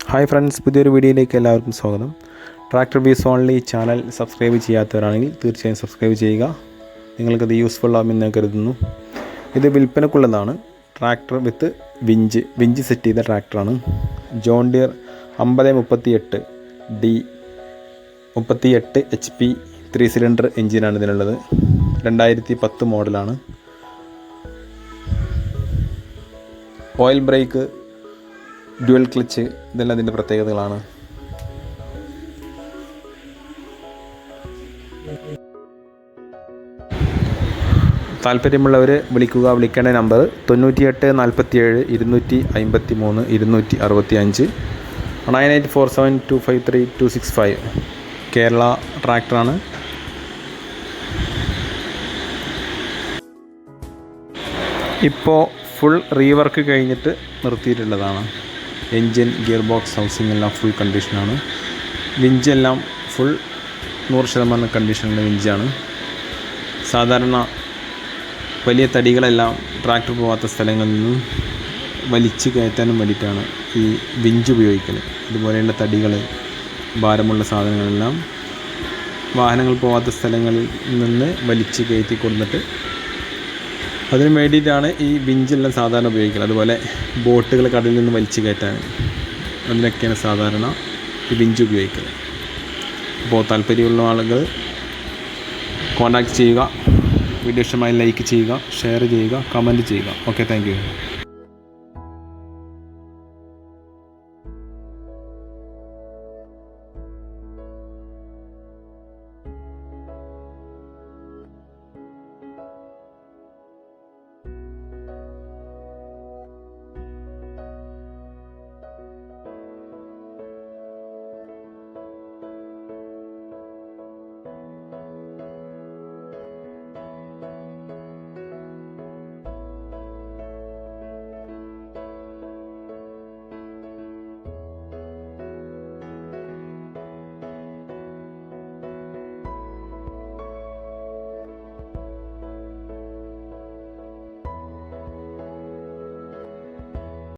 Hi friends, പുതിയൊരു വീഡിയോയിലേക്ക് എല്ലാവർക്കും സ്വാഗതം. Tractor views only channel subscribe ചെയ്യാത്തവരാണെങ്കിൽ തീർച്ചയായും സബ്സ്ക്രൈബ് ചെയ്യുക. നിങ്ങൾക്കത് യൂസ്ഫുൾ ആകുമെന്ന് കരുതുന്നു. ഇത് വിൽപ്പനക്കുള്ളതാണ്. ട്രാക്ടർ വിത്ത് വിഞ്ച് സെറ്റ് ചെയ്ത ട്രാക്ടറാണ്. John Deere 5038 D 38 HP 3 cylinder എഞ്ചിനാണ് ഇതിനുള്ളത്. 2010 മോഡലാണ്. ഓയിൽ ബ്രേക്ക്, ഡ്യുവൽ ക്ലച്ച്, ഇതെല്ലാം അതിൻ്റെ പ്രത്യേകതകളാണ്. താല്പര്യമുള്ളവർ വിളിക്കേണ്ട നമ്പർ 98 47 253 265 9847 253 265. കേരള ട്രാക്ടറാണ്. ഇപ്പോൾ ഫുൾ റീവർക്ക് കഴിഞ്ഞിട്ട് നിർത്തിയിട്ടുള്ളതാണ്. എൻജിൻ, ഗിയർ ബോക്സ്, ഹൗസിംഗ് എല്ലാം ഫുൾ കണ്ടീഷനാണ്. വിഞ്ചെല്ലാം ഫുൾ 100% കണ്ടീഷനുള്ള വിഞ്ചാണ്. സാധാരണ വലിയ തടികളെല്ലാം ട്രാക്ടർ പോകാത്ത സ്ഥലങ്ങളിൽ നിന്നും വലിച്ച് കയറ്റാനും വേണ്ടിയിട്ടാണ് ഈ വിഞ്ച് ഉപയോഗിക്കൽ. ഇതുപോലെയുള്ള തടികൾ, ഭാരമുള്ള സാധനങ്ങളെല്ലാം വാഹനങ്ങൾ പോകാത്ത സ്ഥലങ്ങളിൽ നിന്ന് വലിച്ച് കയറ്റി കൊടുത്തിട്ട് അതിന് വേണ്ടിയിട്ടാണ് ഈ വിഞ്ചെല്ലാം സാധാരണ ഉപയോഗിക്കുന്നത്. അതുപോലെ ബോട്ടുകൾ കടലിൽ നിന്ന് വലിച്ചു കയറ്റാൻ, അതിനൊക്കെയാണ് സാധാരണ ഈ വിഞ്ച് ഉപയോഗിക്കുന്നത്. അപ്പോൾ താല്പര്യമുള്ള ആളുകൾ കോൺടാക്റ്റ് ചെയ്യുക. വീഡിയോ ഇഷ്ടമായി ലൈക്ക് ചെയ്യുക, ഷെയർ ചെയ്യുക, കമൻറ്റ് ചെയ്യുക. Okay, thank you.